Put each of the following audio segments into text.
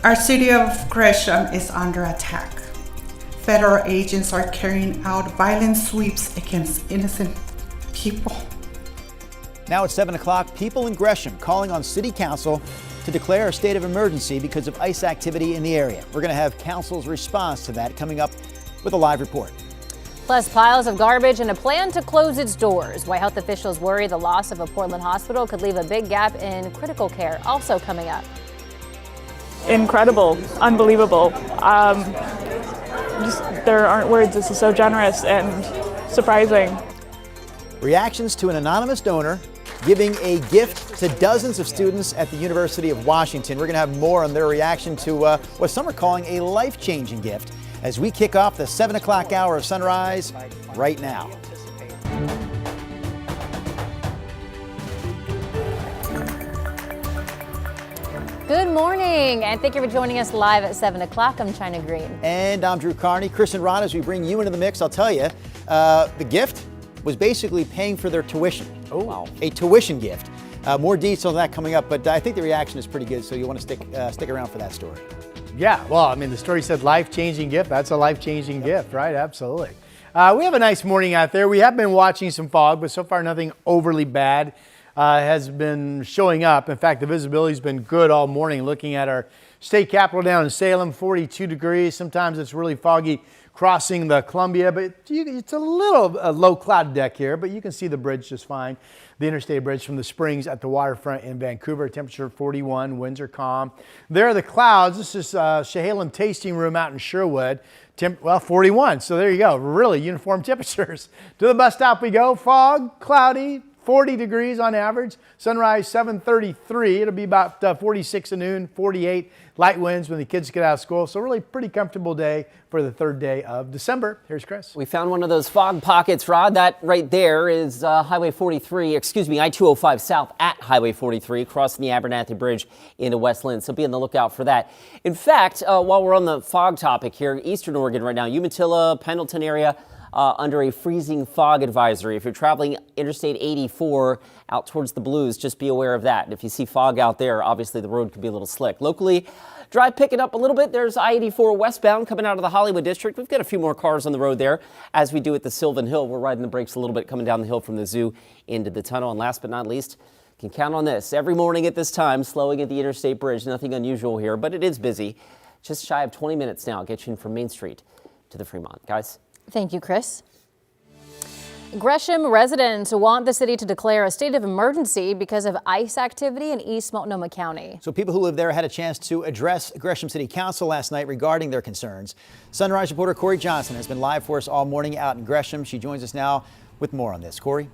Our city of Gresham is under attack. Federal agents are carrying out violent sweeps against innocent people. Now it's 7 o'clock. People in Gresham calling on City Council to declare a state of emergency because of ICE activity in the area. We're going to have Council's response to that coming up with a live report. Plus, piles of garbage and a plan to close its doors. Why health officials worry the loss of a Portland hospital could leave a big gap in critical care. Also coming up. Incredible, unbelievable. There aren't words. This is so generous and surprising. Reactions to an anonymous donor giving a gift to dozens of students at the University of Washington. We're going to have more on their reaction to what some are calling a life-changing gift as we kick off the 7 o'clock hour of Sunrise right now. Good morning, and thank you for joining us live at 7 o'clock. I'm China Green. And I'm Drew Carney. Chris and Ron, as we bring you into the mix, I'll tell you, the gift was basically paying for their tuition. Oh, wow. A tuition gift. More details on that coming up, but I think the reaction is pretty good, so you want to stick around for that story. Yeah, well, I mean, the story said life-changing gift. That's a life-changing gift, right? Absolutely. We have a nice morning out there. We have been watching some fog, but so far nothing overly bad has been showing up. In fact, the visibility's been good all morning. Looking at our state capitol down in Salem, 42 degrees. Sometimes it's really foggy crossing the Columbia, but it's a little low cloud deck here, but you can see the bridge just fine. The interstate bridge from the Springs at the waterfront in Vancouver, temperature 41, winds are calm. There are the clouds. This is Chehalem Tasting Room out in Sherwood. 41, so there you go. Really uniform temperatures. To the bus stop we go. Fog, cloudy, 40 degrees on average. Sunrise 7:33. It'll be about 46 at noon, 48. Light winds when the kids get out of school. So really pretty comfortable day for the third day of December. Here's Chris. We found one of those fog pockets, Rod. That right there is Highway 43, I-205 south at Highway 43, crossing the Abernathy Bridge into Westland. So be on the lookout for that. In fact, while we're on the fog topic here, Eastern Oregon right now, Umatilla, Pendleton area, under a freezing fog advisory. If you're traveling Interstate 84 out towards the Blues, just be aware of that. And if you see fog out there, obviously the road could be a little slick. Locally, drive picking up a little bit. There's I-84 westbound coming out of the Hollywood district. We've got a few more cars on the road there, as we do at the Sylvan Hill. We're riding the brakes a little bit coming down the hill from the zoo into the tunnel. And last but not least, can count on this. Every morning at this time, slowing at the Interstate Bridge. Nothing unusual here, but it is busy. Just shy of 20 minutes now. Get you in from Main Street to the Fremont. Guys? Thank you, Chris. Gresham residents want the city to declare a state of emergency because of ICE activity in East Multnomah County. So people who live there had a chance to address Gresham City Council last night regarding their concerns. Sunrise reporter Corey Johnson has been live for us all morning out in Gresham. She joins us now with more on this. Corey?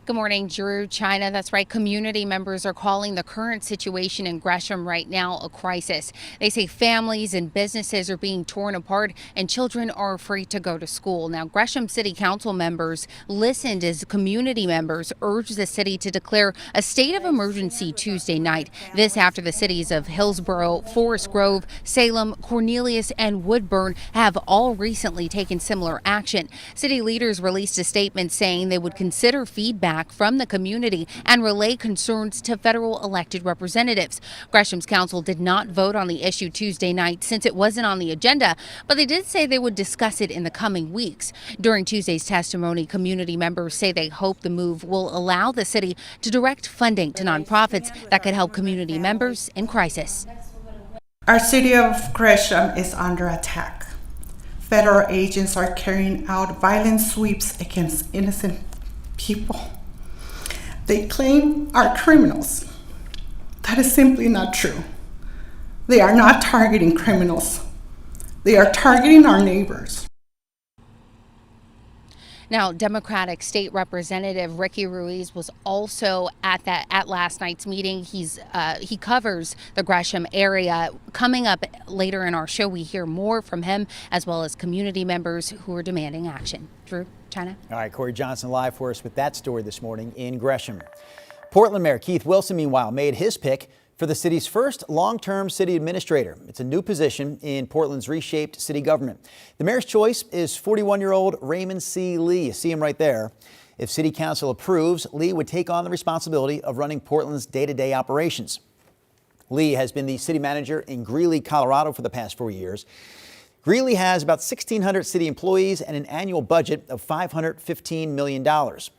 Good morning, Drew, China. That's right. Community members are calling the current situation in Gresham right now a crisis. They say families and businesses are being torn apart and children are afraid to go to school. Now, Gresham City Council members listened as community members urged the city to declare a state of emergency Tuesday night. This after the cities of Hillsborough, Forest Grove, Salem, Cornelius, and Woodburn have all recently taken similar action. City leaders released a statement saying they would consider feedback from the community and relay concerns to federal elected representatives. Gresham's council did not vote on the issue Tuesday night since it wasn't on the agenda, but they did say they would discuss it in the coming weeks. During Tuesday's testimony, community members say they hope the move will allow the city to direct funding to nonprofits that could help community members in crisis. Our city of Gresham is under attack. Federal agents are carrying out violent sweeps against innocent people. They claim are criminals. That is simply not true. They are not targeting criminals. They are targeting our neighbors. Now, Democratic State Representative Ricky Ruiz was also at last night's meeting. He covers the Gresham area. Coming up later in our show, we hear more from him as well as community members who are demanding action. Drew, China. All right, Corey Johnson live for us with that story this morning in Gresham. Portland Mayor Keith Wilson, meanwhile, made his pick for the city's first long-term city administrator. It's a new position in Portland's reshaped city government. The mayor's choice is 41-year-old Raymond C. Lee. You see him right there. If city council approves, Lee would take on the responsibility of running Portland's day-to-day operations. Lee has been the city manager in Greeley, Colorado for the past 4 years. Greeley has about 1,600 city employees and an annual budget of $515 million.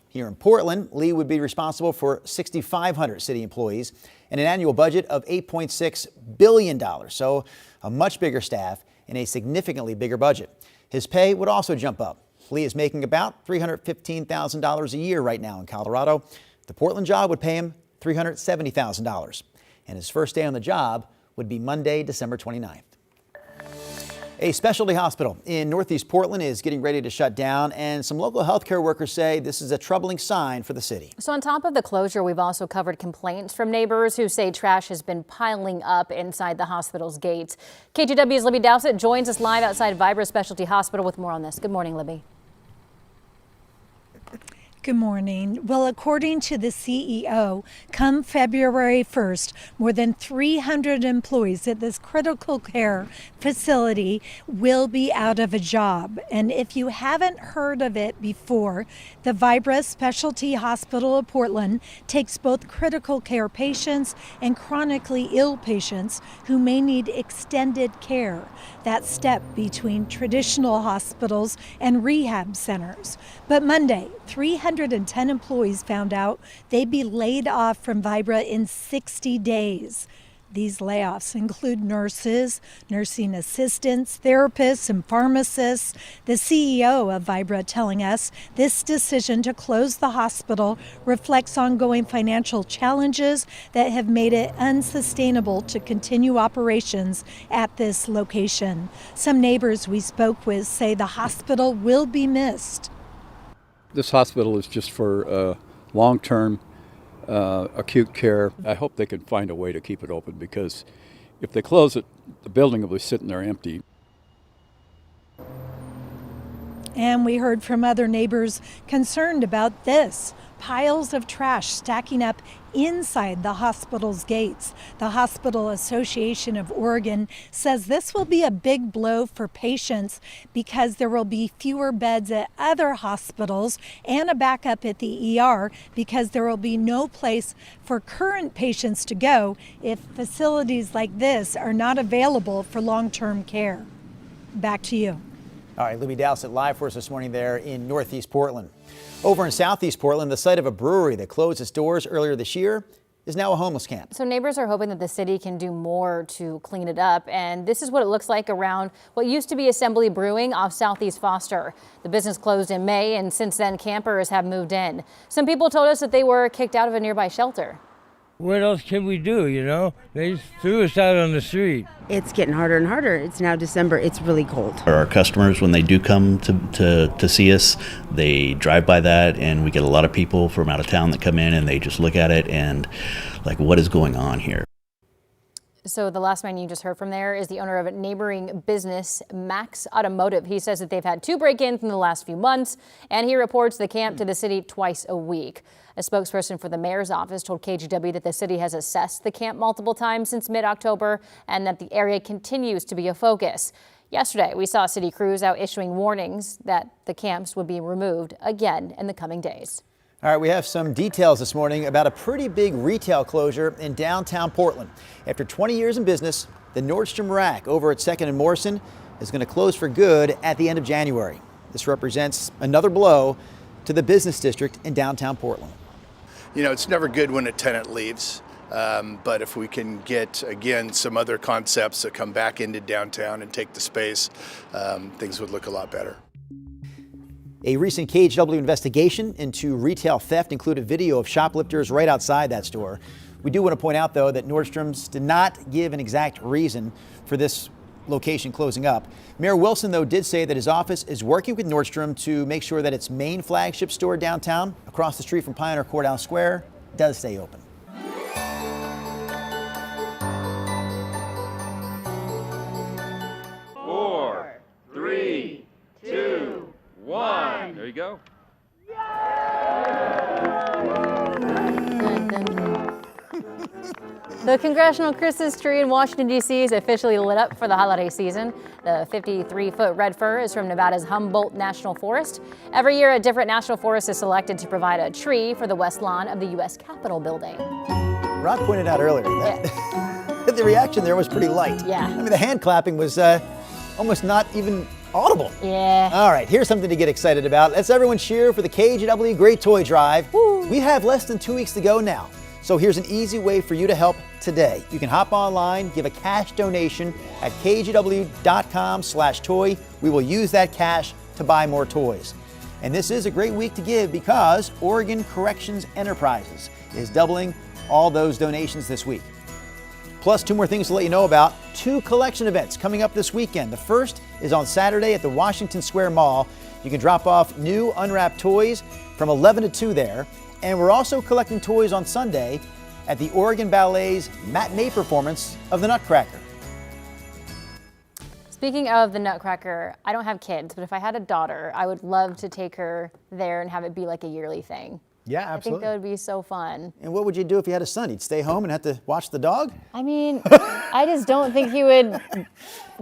Here in Portland, Lee would be responsible for 6,500 city employees and an annual budget of $8.6 billion. So a much bigger staff and a significantly bigger budget. His pay would also jump up. Lee is making about $315,000 a year right now in Colorado. The Portland job would pay him $370,000. And his first day on the job would be Monday, December 29th. A specialty hospital in Northeast Portland is getting ready to shut down, and some local healthcare workers say this is a troubling sign for the city. So on top of the closure, we've also covered complaints from neighbors who say trash has been piling up inside the hospital's gates. KGW's Libby Dowsett joins us live outside Vibra Specialty Hospital with more on this. Good morning, Libby. Good morning. Well, according to the CEO, come February 1st, more than 300 employees at this critical care facility will be out of a job. And if you haven't heard of it before, the Vibra Specialty Hospital of Portland takes both critical care patients and chronically ill patients who may need extended care, that step between traditional hospitals and rehab centers. But Monday, 310 employees found out they'd be laid off from Vibra in 60 days. These layoffs include nurses, nursing assistants, therapists, and pharmacists. The CEO of Vibra telling us this decision to close the hospital reflects ongoing financial challenges that have made it unsustainable to continue operations at this location. Some neighbors we spoke with say the hospital will be missed. This hospital is just for long-term acute care. I hope they can find a way to keep it open, because if they close it, the building will be sitting there empty. And we heard from other neighbors concerned about this. Piles of trash stacking up inside the hospital's gates. The Hospital Association of Oregon says this will be a big blow for patients because there will be fewer beds at other hospitals and a backup at the ER because there will be no place for current patients to go if facilities like this are not available for long-term care. Back to you. All right, Libby Dowsett live for us this morning there in Northeast Portland. Over in Southeast Portland, the site of a brewery that closed its doors earlier this year is now a homeless camp. So neighbors are hoping that the city can do more to clean it up. And this is what it looks like around what used to be Assembly Brewing off Southeast Foster. The business closed in May, and since then campers have moved in. Some people told us that they were kicked out of a nearby shelter. What else can we do, you know? They just threw us out on the street. It's getting harder and harder. It's now December. It's really cold. Our customers, when they do come to see us, they drive by that, and we get a lot of people from out of town that come in and they just look at it and like, what is going on here? So the last man you just heard from there is the owner of a neighboring business, Max Automotive. He says that they've had 2 break-ins in the last few months, and he reports the camp to the city twice a week. A spokesperson for the mayor's office told KGW that the city has assessed the camp multiple times since mid-October and that the area continues to be a focus. Yesterday, we saw city crews out issuing warnings that the camps would be removed again in the coming days. All right, we have some details this morning about a pretty big retail closure in downtown Portland. After 20 years in business, the Nordstrom Rack over at 2nd and Morrison is going to close for good at the end of January. This represents another blow to the business district in downtown Portland. You know, it's never good when a tenant leaves, but if we can get, again, some other concepts that come back into downtown and take the space, things would look a lot better. A recent KGW investigation into retail theft included video of shoplifters right outside that store. We do want to point out, though, that Nordstrom's did not give an exact reason for this location closing up. Mayor Wilson, though, did say that his office is working with Nordstrom to make sure that its main flagship store downtown, across the street from Pioneer Courthouse Square, does stay open. Four, three, two, one. There you go. The Congressional Christmas tree in Washington, D.C. is officially lit up for the holiday season. The 53-foot red fir is from Nevada's Humboldt National Forest. Every year, a different national forest is selected to provide a tree for the west lawn of the U.S. Capitol building. Rod pointed out earlier that the reaction there was pretty light. Yeah. I mean, the hand clapping was almost not even audible. Yeah. All right, here's something to get excited about. Let's everyone cheer for the KGW Great Toy Drive. Woo. We have less than 2 weeks to go now. So here's an easy way for you to help today. You can hop online, give a cash donation at kgw.com/toy. We will use that cash to buy more toys. And this is a great week to give because Oregon Corrections Enterprises is doubling all those donations this week. Plus, 2 more things to let you know about. 2 collection events coming up this weekend. The first is on Saturday at the Washington Square Mall. You can drop off new unwrapped toys from 11 to 2 there. And we're also collecting toys on Sunday at the Oregon Ballet's matinee performance of the Nutcracker. Speaking of the Nutcracker, I don't have kids, but if I had a daughter, I would love to take her there and have it be like a yearly thing. Yeah, absolutely. I think that would be so fun. And what would you do if you had a son? He'd stay home and have to watch the dog? I mean, I just don't think he would.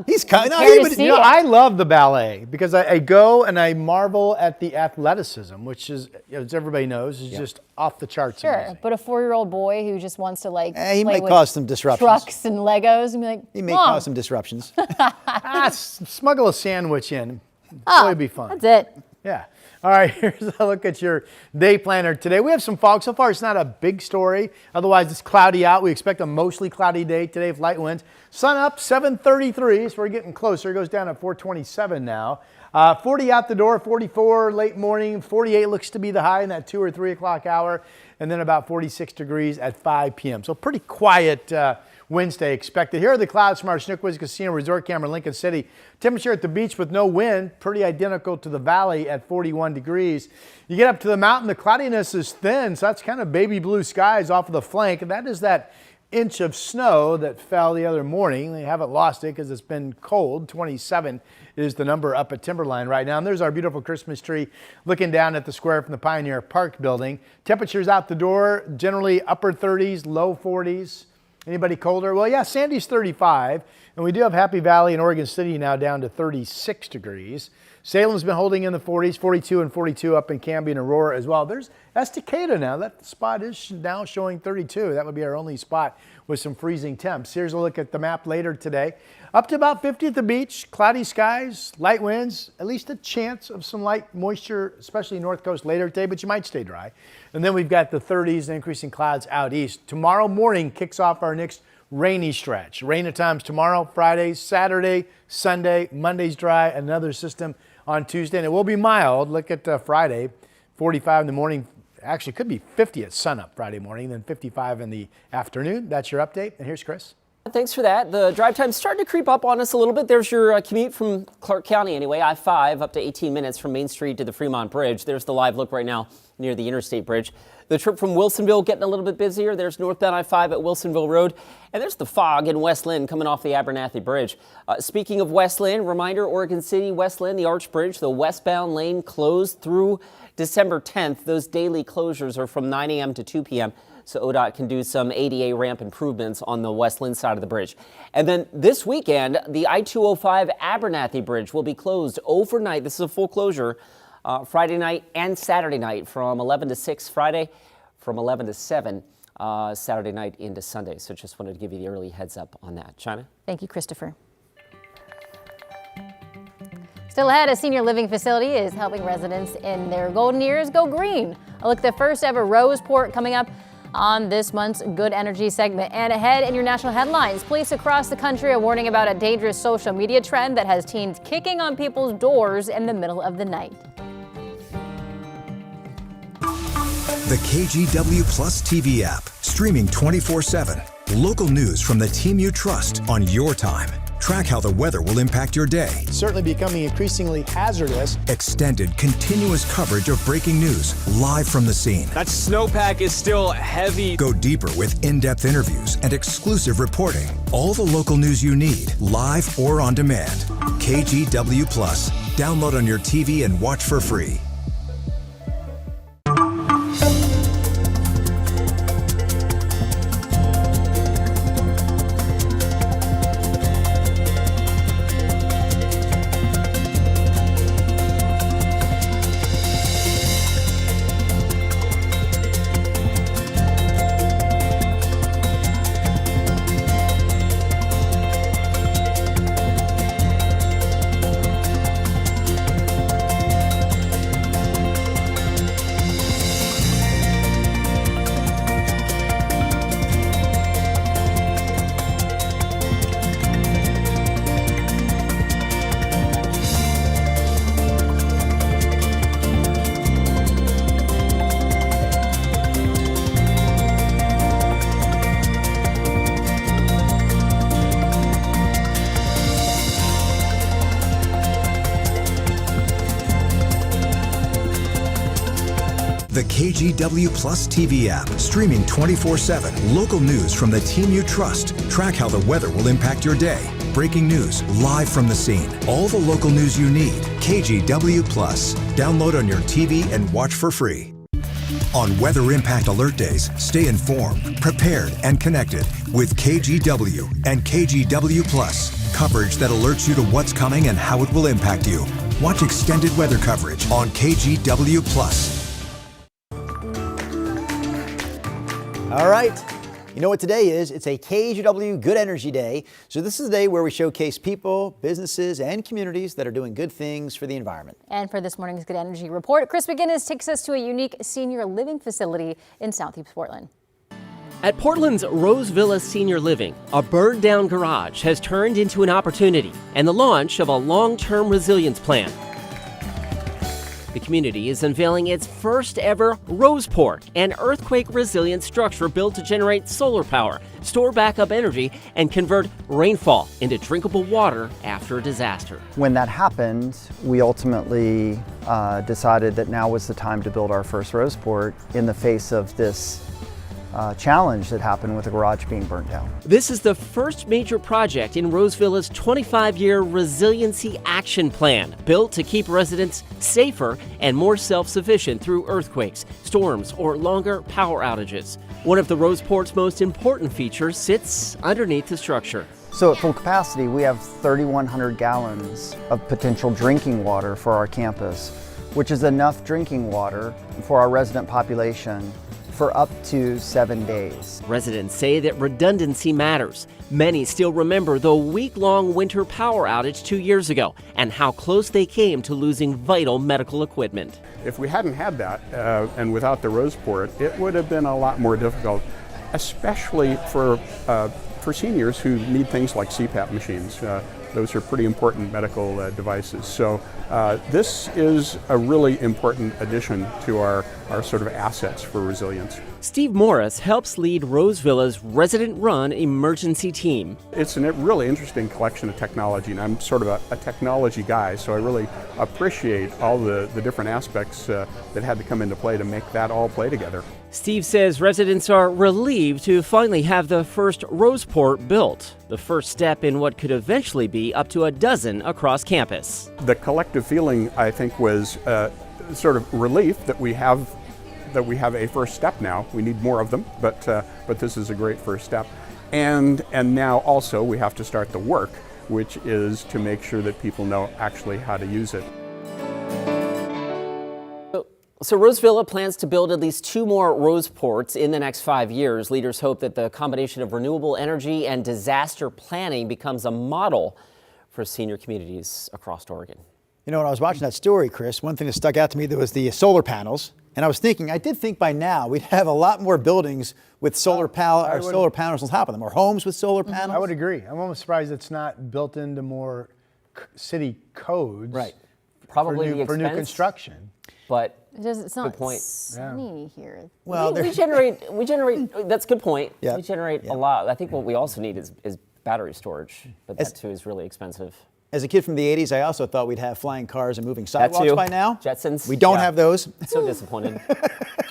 He's kind of. I love the ballet because I go and I marvel at the athleticism, which is, as everybody knows, is just off the charts. Sure, amazing. but a 4-year-old boy who just wants to he play might with cause some disruptions. trucks and Legos and be like, He may Mom. cause some disruptions. Smuggle a sandwich in. Oh, It'd be fun. That's it. Yeah. All right, here's a look at your day planner today. We have some fog. So far, it's not a big story. Otherwise, it's cloudy out. We expect a mostly cloudy day today with light winds. Sun up, 7:33, so we're getting closer. It goes down at 4:27 now. 40 out the door, 44 late morning, 48 looks to be the high in that 2 or 3 o'clock hour, and then about 46 degrees at 5 p.m. So pretty quiet Wednesday expected. Here are the clouds from our Snookwiz Casino Resort camera in Lincoln City. Temperature at the beach with no wind, pretty identical to the valley at 41 degrees. You get up to the mountain, the cloudiness is thin, so that's kind of baby blue skies off of the flank. And that is that inch of snow that fell the other morning. They haven't lost it because it's been cold. 27 is the number up at Timberline right now. And there's our beautiful Christmas tree looking down at the square from the Pioneer Park building. Temperatures out the door, generally upper 30s, low 40s. Anybody colder? Well, yeah, Sandy's 35, and we do have Happy Valley and Oregon City now down to 36 degrees. Salem's been holding in the 40s, 42 and 42 up in Canby and Aurora as well. That's Decatur now. That spot is now showing 32. That would be our only spot with some freezing temps. Here's a look at the map later today. Up to about 50 at the beach, cloudy skies, light winds, at least a chance of some light moisture, especially north coast later today, but you might stay dry. And then we've got the 30s and increasing clouds out east. Tomorrow morning kicks off our next rainy stretch. Rain at times tomorrow, Friday, Saturday, Sunday, Monday's dry, another system on Tuesday, and it will be mild. Look at Friday, 45 in the morning. Actually, could be 50 at sunup Friday morning, then 55 in the afternoon. That's your update, and here's Chris. Thanks for that. The drive time's starting to creep up on us a little bit. There's your commute from Clark County anyway, I-5 up to 18 minutes from Main Street to the Fremont Bridge. There's the live look right now near the Interstate Bridge. The trip from Wilsonville getting a little bit busier. There's northbound I-5 at Wilsonville Road. And there's the fog in West Lynn coming off the Abernathy Bridge. Speaking of West Lynn, reminder, Oregon City, West Lynn, the Arch Bridge, the westbound lane closed through December 10th. Those daily closures are from 9 a.m. to 2 p.m. So ODOT can do some ADA ramp improvements on the West Lynn side of the bridge. And then this weekend, the I-205 Abernathy Bridge will be closed overnight. This is a full closure Friday night and Saturday night from 11 to 6 Friday, from 11 to 7 Saturday night into Sunday. So just wanted to give you the early heads up on that. China? Thank you, Christopher. Still ahead, a senior living facility is helping residents in their golden years go green. A look at the first ever rose port coming up on this month's Good Energy segment. And ahead in your national headlines, police across the country are warning about a dangerous social media trend that has teens kicking on people's doors in the middle of the night. The KGW Plus TV app, streaming 24/7. Local news from the team you trust on your time. Track how the weather will impact your day. It's certainly becoming increasingly hazardous. Extended, continuous coverage of breaking news live from the scene. That snowpack is still heavy. Go deeper with in-depth interviews and exclusive reporting. All the local news you need, live or on demand. KGW Plus. Download on your TV and watch for free. KGW Plus TV app, streaming 24/7. Local news from the team you trust. Track how the weather will impact your day. Breaking news live from the scene. All the local news you need. KGW Plus. Download on your TV and watch for free. On Weather Impact Alert Days, stay informed, prepared, and connected with KGW and KGW Plus. Coverage that alerts you to what's coming and how it will impact you. Watch extended weather coverage on KGW Plus. All right. You know what today is? It's a KGW Good Energy Day. So this is a day where we showcase people, businesses, and communities that are doing good things for the environment. And for this morning's Good Energy Report, Chris McGinnis takes us to a unique senior living facility in Southeast Portland. At Portland's Rose Villa Senior Living, a burned-down garage has turned into an opportunity and the launch of a long-term resilience plan. The community is unveiling its first ever Roseport, an earthquake-resilient structure built to generate solar power, store backup energy, and convert rainfall into drinkable water after a disaster. When that happened, we ultimately decided that now was the time to build our first Roseport in the face of this challenge that happened with the garage being burnt down. This is the first major project in Rose Villa's 25-year Resiliency Action Plan, built to keep residents safer and more self-sufficient through earthquakes, storms, or longer power outages. One of the Roseport's most important features sits underneath the structure. So at full capacity, we have 3,100 gallons of potential drinking water for our campus, which is enough drinking water for our resident population for up to 7 days. Residents say that redundancy matters. Many still remember the week-long winter power outage 2 years ago and how close they came to losing vital medical equipment. If we hadn't had that, and without the Roseport, it would have been a lot more difficult, especially for seniors who need things like CPAP machines. Those are pretty important medical devices. So this is a really important addition to our sort of assets for resilience. Steve Morris helps lead Rose Villa's resident-run emergency team. It's a really interesting collection of technology, and I'm sort of a technology guy, so I really appreciate all the different aspects that had to come into play to make that all play together. Steve says residents are relieved to finally have the first Roseport built, the first step in what could eventually be up to a dozen across campus. The collective feeling, I think, was sort of relief that we have a first step now. We need more of them, but this is a great first step. And now also we have to start the work, which is to make sure that people know actually how to use it. So Rose Villa plans to build at least 2 more Roseports in the next 5 years. Leaders hope that the combination of renewable energy and disaster planning becomes a model for senior communities across Oregon. You know, when I was watching that story, Chris, one thing that stuck out to me, there was the solar panels. And I did think by now we'd have a lot more buildings with solar panels on top of them, or homes with solar panels. I would agree. I'm almost surprised it's not built into more city codes. Right. Probably for new construction. But it's not good point. sunny here. Well, we generate. That's a good point. Yeah. We generate a lot. I think what we also need is battery storage, but that too is really expensive. As a kid from the 80s, I also thought we'd have flying cars and moving sidewalks by now. Jetsons. We don't have those. So disappointed.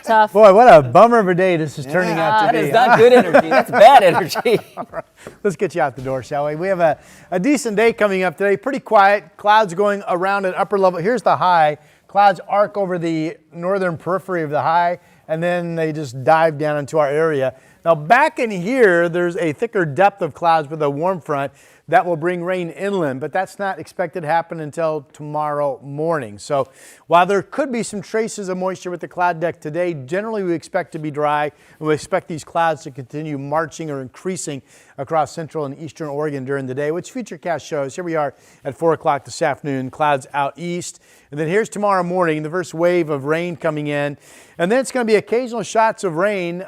Tough. Boy, what a bummer of a day this is turning out to be. That is not good energy. That's bad energy. All right. Let's get you out the door, shall we? We have a decent day coming up today. Pretty quiet. Clouds going around at upper level. Here's the high. Clouds arc over the northern periphery of the high, and then they just dive down into our area. Now back in here, there's a thicker depth of clouds with a warm front that will bring rain inland, but that's not expected to happen until tomorrow morning. So while there could be some traces of moisture with the cloud deck today, generally we expect to be dry, and we expect these clouds to continue marching or increasing across central and eastern Oregon during the day, which Futurecast shows. Here we are at 4 o'clock this afternoon, clouds out east. And then here's tomorrow morning, the first wave of rain coming in. And then it's going to be occasional shots of rain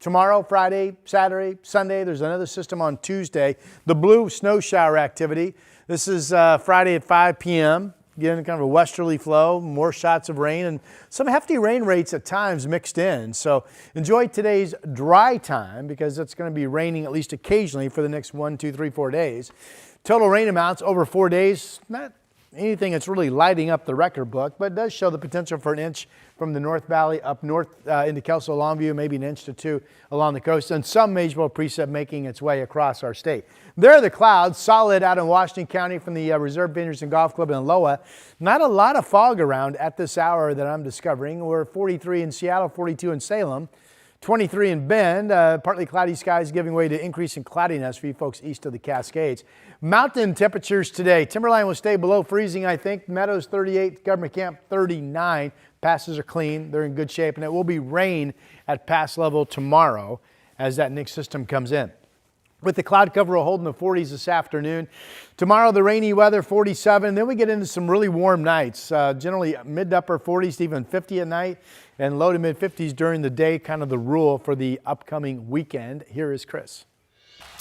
tomorrow, Friday, Saturday, Sunday. There's another system on Tuesday. The blue snow shower activity. This is Friday at 5 p.m. Again, kind of a westerly flow, more shots of rain, and some hefty rain rates at times mixed in. So enjoy today's dry time because it's going to be raining at least occasionally for the next 1, 2, 3, 4 days. Total rain amounts over 4 days, not anything that's really lighting up the record book, but it does show the potential for an inch from the North Valley up north into Kelso Longview, maybe an inch to 2 along the coast, and some measurable precip making its way across our state. There are the clouds, solid out in Washington County from the Reserve Vineyards and Golf Club in Loa. Not a lot of fog around at this hour that I'm discovering. We're 43 in Seattle, 42 in Salem. 23 in Bend, partly cloudy skies giving way to increasing cloudiness for you folks east of the Cascades. Mountain temperatures today. Timberline will stay below freezing, I think. Meadows 38, Government Camp 39. Passes are clean. They're in good shape. And it will be rain at pass level tomorrow as that next system comes in. With the cloud cover holding the 40s this afternoon. Tomorrow, the rainy weather, 47. Then we get into some really warm nights, generally mid to upper 40s to even 50 at night, and low to mid 50s during the day, kind of the rule for the upcoming weekend. Here is Chris.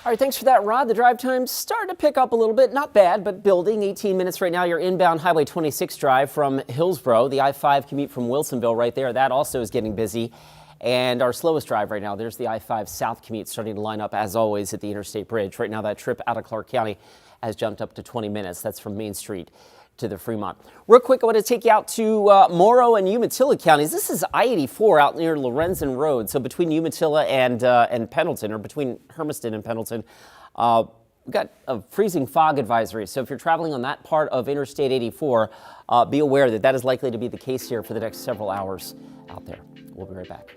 All right, thanks for that, Rod. The drive time's starting to pick up a little bit. Not bad, but building. 18 minutes right now. Your inbound Highway 26 drive from Hillsborough. The I-5 commute from Wilsonville right there. That also is getting busy. And our slowest drive right now, there's the I-5 South commute starting to line up, as always, at the Interstate Bridge. Right now, that trip out of Clark County has jumped up to 20 minutes. That's from Main Street to the Fremont. Real quick, I want to take you out to Morrow and Umatilla counties. This is I-84 out near Lorenzen Road. So between Umatilla and Pendleton, or between Hermiston and Pendleton, we've got a freezing fog advisory. So if you're traveling on that part of Interstate 84, be aware that that is likely to be the case here for the next several hours out there. We'll be right back.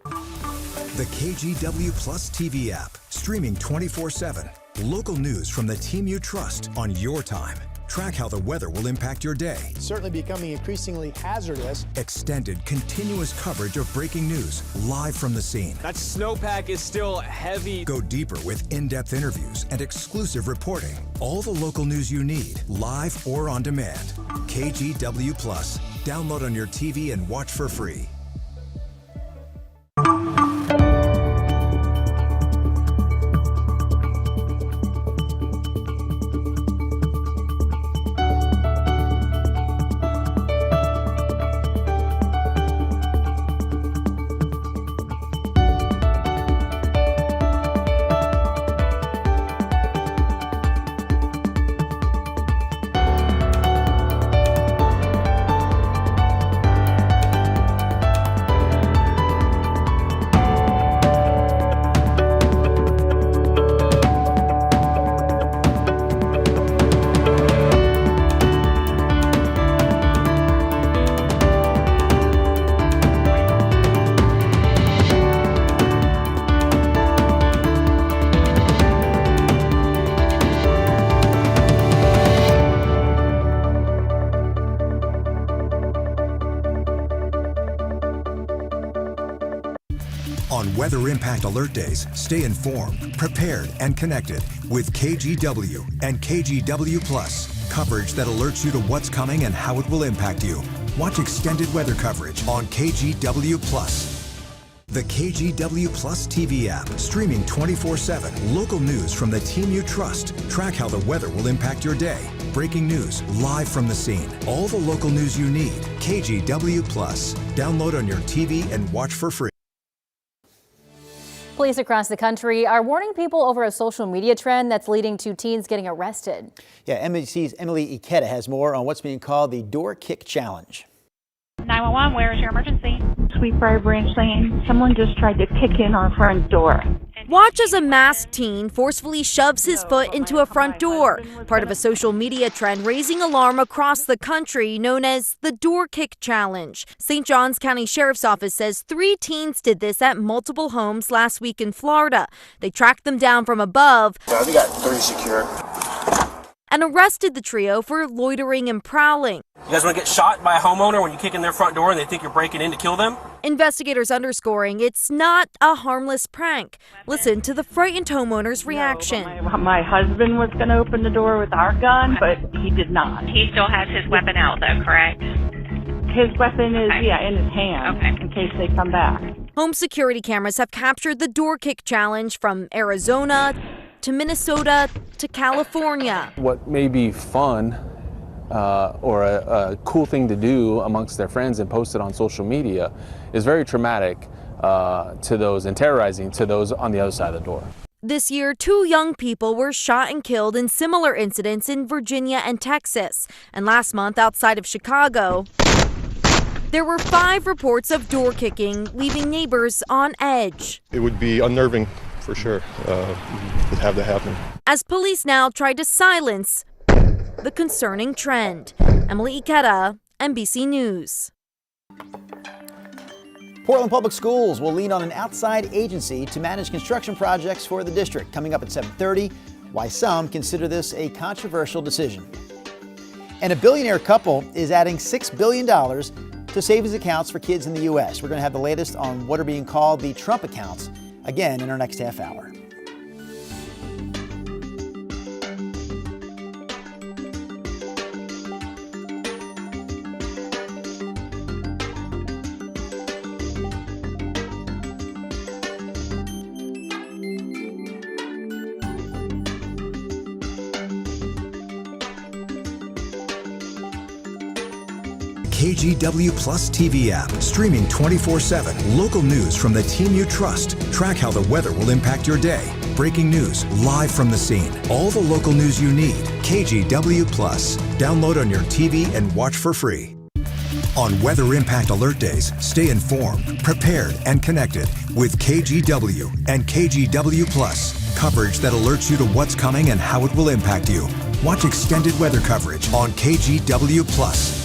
The KGW Plus TV app, streaming 24/7. Local news from the team you trust on your time. Track how the weather will impact your day. Certainly becoming increasingly hazardous. Extended, continuous coverage of breaking news live from the scene. That snowpack is still heavy. Go deeper with in-depth interviews and exclusive reporting. All the local news you need, live or on demand. KGW Plus. Download on your TV and watch for free. On Weather Impact Alert Days, stay informed, prepared, and connected with KGW and KGW Plus. Coverage that alerts you to what's coming and how it will impact you. Watch extended weather coverage on KGW Plus. The KGW Plus TV app, streaming 24/7. Local news from the team you trust. Track how the weather will impact your day. Breaking news live from the scene. All the local news you need. KGW Plus. Download on your TV and watch for free. Police across the country are warning people over a social media trend that's leading to teens getting arrested. Yeah, NBC's Emily Ikeda has more on what's being called the Door Kick Challenge. 911, where is your emergency? Sweet Briar Branch Lane. Someone just tried to kick in our front door. Watch as a masked teen forcefully shoves his foot into a front door, part of a social media trend raising alarm across the country known as the Door Kick Challenge. St. Johns County Sheriff's Office says 3 teens did this at multiple homes last week in Florida. They tracked them down from above. We got 3 secure. And arrested the trio for loitering and prowling. You guys want to get shot by a homeowner when you kick in their front door and they think you're breaking in to kill them? Investigators underscoring it's not a harmless prank. Listen to the frightened homeowner's reaction. My husband was going to open the door with our gun, but he did not. He still has his weapon out though, correct? His weapon is, in his hand, in case they come back. Home security cameras have captured the Door Kick Challenge from Arizona to Minnesota to California. What may be fun or a cool thing to do amongst their friends and post it on social media is very traumatic to those and terrorizing to those on the other side of the door. This year, 2 young people were shot and killed in similar incidents in Virginia and Texas. And last month, outside of Chicago, there were 5 reports of door kicking, leaving neighbors on edge. It would be unnerving, for sure, to have that happen. As police now try to silence the concerning trend. Emily Ikeda, NBC News. Portland Public Schools will lean on an outside agency to manage construction projects for the district. Coming up at 7:30, why some consider this a controversial decision. And a billionaire couple is adding $6 billion to savings accounts for kids in the U.S. We're going to have the latest on what are being called the Trump accounts, again in our next half hour. KGW Plus TV app, streaming 24/7. Local news from the team you trust. Track how the weather will impact your day. Breaking news live from the scene. All the local news you need. KGW Plus. Download on your TV and watch for free. On Weather Impact Alert Days, stay informed, prepared, and connected with KGW and KGW Plus. Coverage that alerts you to what's coming and how it will impact you. Watch extended weather coverage on KGW Plus.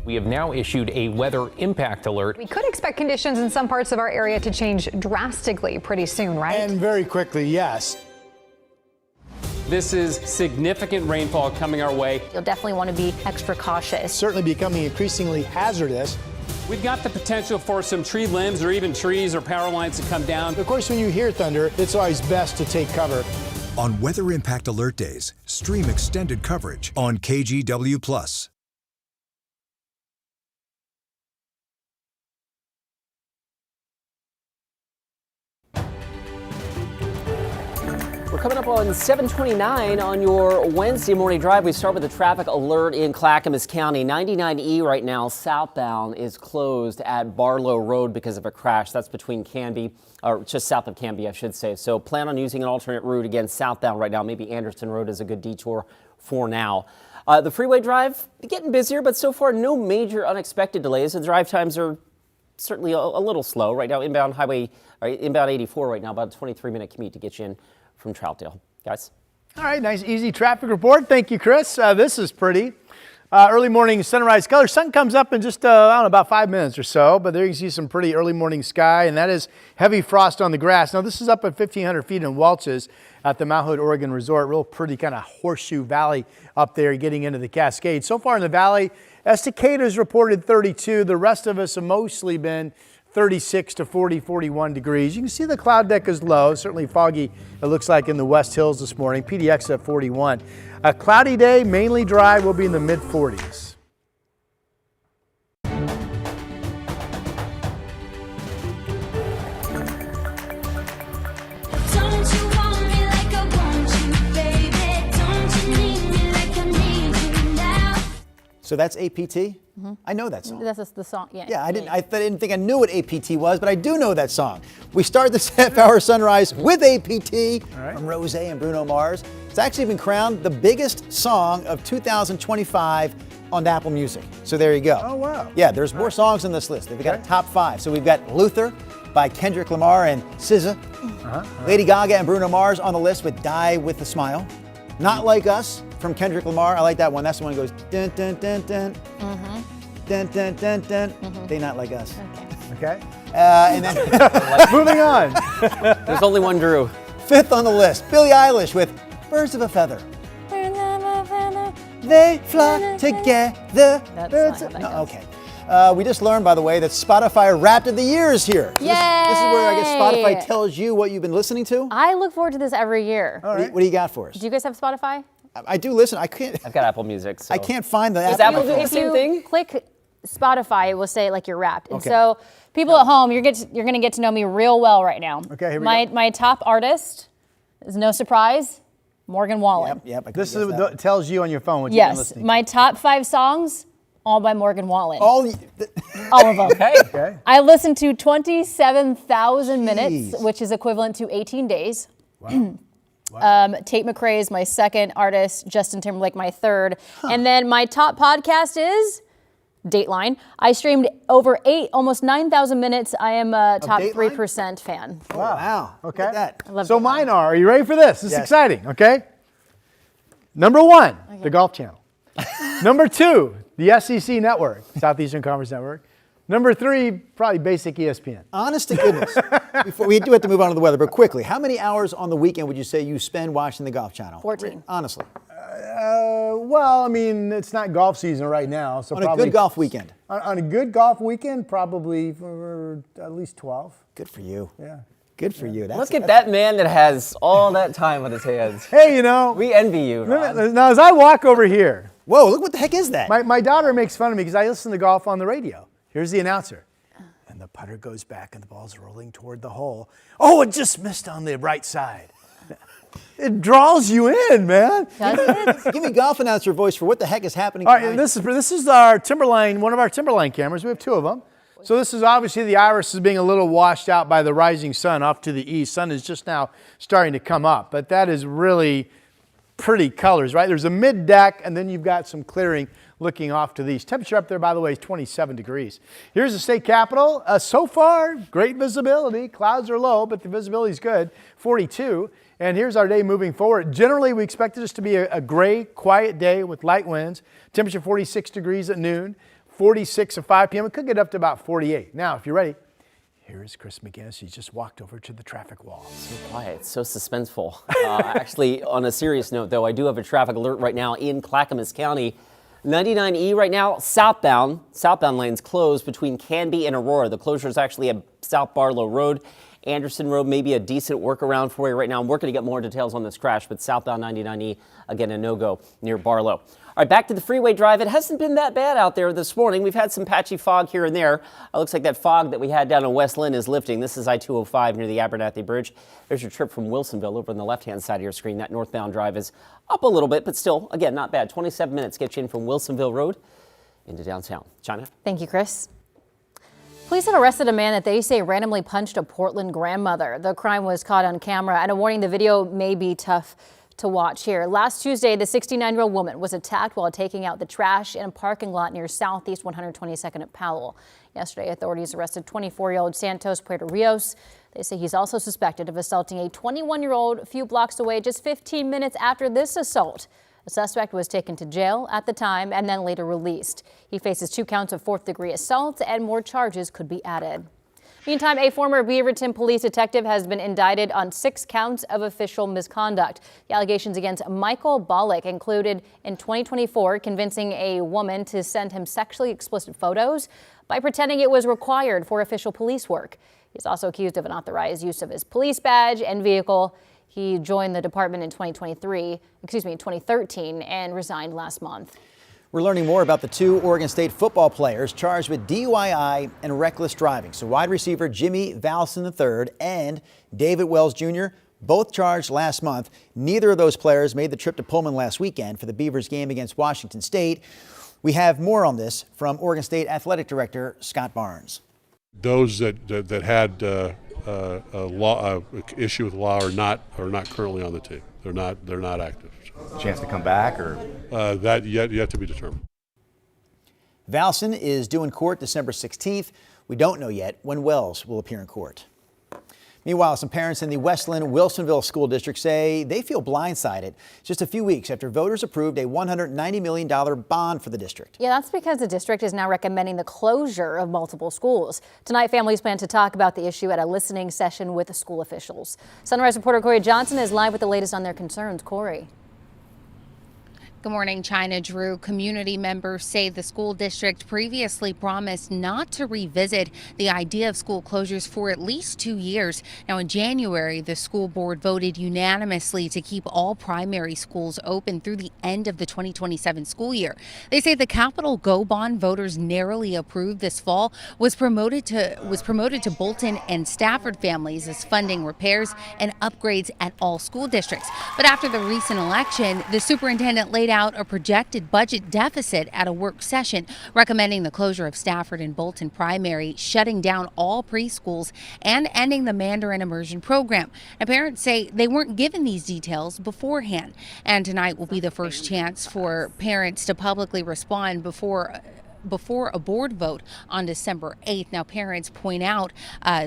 We have now issued a weather impact alert. We could expect conditions in some parts of our area to change drastically pretty soon, right? And very quickly, yes. This is significant rainfall coming our way. You'll definitely want to be extra cautious. Certainly becoming increasingly hazardous. We've got the potential for some tree limbs or even trees or power lines to come down. Of course, when you hear thunder, it's always best to take cover. On Weather Impact Alert Days, stream extended coverage on KGW Plus. We're coming up on 7:29 on your Wednesday morning drive. We start with a traffic alert in Clackamas County. 99E right now southbound is closed at Barlow Road because of a crash. That's between Canby, or just south of Canby, I should say. So plan on using an alternate route again southbound right now. Maybe Anderson Road is a good detour for now. The freeway drive getting busier, but so far no major unexpected delays. The drive times are certainly a little slow right now. Inbound 84 right now, about a 23-minute commute to get you in from Troutdale. Guys. All right, nice easy traffic report. Thank you, Chris. This is pretty. Early morning sunrise color. Sun comes up in just, I don't know, about 5 minutes or so, but there you can see some pretty early morning sky, and that is heavy frost on the grass. Now, this is up at 1,500 feet in Welch's at the Mount Hood, Oregon Resort. Real pretty kind of horseshoe valley up there getting into the Cascades. So far in the valley, Estacada's reported 32. The rest of us have mostly been 36 to 40, 41 degrees. You can see the cloud deck is low, certainly foggy, it looks like in the West Hills this morning. PDX at 41. A cloudy day, mainly dry, will be in the mid 40s. So that's APT? Mm-hmm. I know that song. That's the song, yeah. Yeah, I didn't think I knew what APT was, but I do know that song. We start this half-hour sunrise with APT from Rose and Bruno Mars. It's actually been crowned the biggest song of 2025 on Apple Music. So there you go. Oh, wow. Yeah, there's more songs on this list. They've got a top 5. So we've got Luther by Kendrick Lamar and SZA. Lady Gaga and Bruno Mars on the list with Die With a Smile. Not Like Us from Kendrick Lamar. I like that one. That's the one that goes dun dun dun dun. Dun dun dun dun. They Not Like Us. Okay. And then moving on. There's only one Drew. Fifth on the list, Billie Eilish with Birds of a Feather. They fly together. Okay. We just learned, by the way, that Spotify Wrapped of the Year is here. So this is where I guess Spotify tells you what you've been listening to. I look forward to this every year. All right. What do you got for us? Do you guys have Spotify? I do listen. I can't. I've got Apple Music. So. I can't find the Does Apple. Apple do the same thing? Click Spotify, it will say like you're Wrapped. And Okay. so people at home, you're going to get to know me real well right now. Okay, here we go. My top artist is no surprise, Morgan Wallen. Yep. This is what tells you on your phone what you've been Yes, listening my top 5 songs, all by Morgan Wallen. All of them. Okay. I listened to 27,000 minutes, which is equivalent to 18 days. Wow. Tate McRae is my second artist, Justin Timberlake my third. And then my top podcast is Dateline. I streamed over almost 9,000 minutes. I am a top Dateline? 3% fan. Oh, wow. Okay. Look at that. I love So Dateline. mine are you ready for this? This is Yes. exciting, okay? Number 1, the Golf Channel. Number 2, the SEC Network, Southeastern Conference Network. Number 3, probably basic ESPN. Honest to goodness. Before we do have to move on to the weather, but quickly, how many hours on the weekend would you say you spend watching the Golf Channel? 14. Honestly. Well, I mean, it's not golf season right now, so On probably a good golf weekend. On a good golf weekend, probably for at least 12. Good for you. Yeah. Good for you. Look at that man that has all that time on his hands. Hey, you know. We envy you, Ron. Now, as I walk over here. Whoa, look what the heck is that? My daughter makes fun of me because I listen to golf on the radio. Here's the announcer. And the putter goes back and the ball's rolling toward the hole. Oh, it just missed on the right side. It draws you in, man. Does it? Give me golf announcer voice for what the heck is happening. All right, and this is our Timberline, one of our Timberline cameras. We have 2 of them. So this is obviously the iris is being a little washed out by the rising sun off to the east. Sun is just now starting to come up, but that is really pretty colors, right? There's a mid deck, and then you've got some clearing looking off to the east. Temperature up there, by the way, is 27 degrees. Here's the state capitol. So far, great visibility. Clouds are low, but the visibility is good, 42. And here's our day moving forward. Generally, we expect this to be a gray, quiet day with light winds. Temperature 46 degrees at noon, 46 at 5 p.m. It could get up to about 48. Now, if you're ready, here's Chris McGinnis. He's just walked over to the traffic wall. So quiet, so suspenseful. Actually, on a serious note, though, I do have a traffic alert right now in Clackamas County. 99E right now, southbound lanes closed between Canby and Aurora. The closure is actually at South Barlow Road. Anderson Road may be a decent workaround for you right now. I'm working to get more details on this crash, but southbound 99E, again, a no-go near Barlow. All right, back to the freeway drive. It hasn't been that bad out there this morning. We've had some patchy fog here and there. It looks like that fog that we had down in West Lynn is lifting. This is I-205 near the Abernathy Bridge. There's your trip from Wilsonville over on the left-hand side of your screen. That northbound drive is up a little bit, but still, again, not bad. 27 minutes gets you in from Wilsonville Road into downtown. China? Thank you, Chris. Police have arrested a man that they say randomly punched a Portland grandmother. The crime was caught on camera, and a warning, the video may be tough to watch here. Last Tuesday, the 69-year-old woman was attacked while taking out the trash in a parking lot near Southeast 122nd at Powell. Yesterday, authorities arrested 24-year-old Santos Puerto Rios. They say he's also suspected of assaulting a 21-year-old a few blocks away just 15 minutes after this assault. The suspect was taken to jail at the time and then later released. He faces 2 counts of 4th-degree assault, and more charges could be added. Meantime, a former Beaverton police detective has been indicted on 6 counts of official misconduct. The allegations against Michael Bollick included in 2024 convincing a woman to send him sexually explicit photos by pretending it was required for official police work. He's also accused of unauthorized use of his police badge and vehicle. He joined the department in 2013 and resigned last month. We're learning more about the 2 Oregon State football players charged with DUI and reckless driving. So wide receiver Jimmy Valson III and David Wells Jr., both charged last month. Neither of those players made the trip to Pullman last weekend for the Beavers game against Washington State. We have more on this from Oregon State Athletic Director Scott Barnes. Those that had a issue with law are not currently on the team. They're not active. Chance to come back, or that yet to be determined. Valson is due in court December 16th. We don't know yet when Wells will appear in court. Meanwhile, some parents in the Westland-Wilsonville School District say they feel blindsided just a few weeks after voters approved a $190 million bond for the district. Yeah, that's because the district is now recommending the closure of multiple schools. Tonight, families plan to talk about the issue at a listening session with school officials. Sunrise reporter Corey Johnson is live with the latest on their concerns. Corey. Good morning, China. Drew. Community members say the school district previously promised not to revisit the idea of school closures for at least 2 years. Now, in January, the school board voted unanimously to keep all primary schools open through the end of the 2027 school year. They say the capital Go bond voters narrowly approved this fall was promoted to Bolton and Stafford families as funding repairs and upgrades at all school districts. But after the recent election, the superintendent laid out a projected budget deficit at a work session, recommending the closure of Stafford and Bolton Primary, shutting down all preschools, and ending the Mandarin immersion program. And parents say they weren't given these details beforehand. And tonight will be the first chance for parents to publicly respond before a board vote on December 8th. Now, parents point out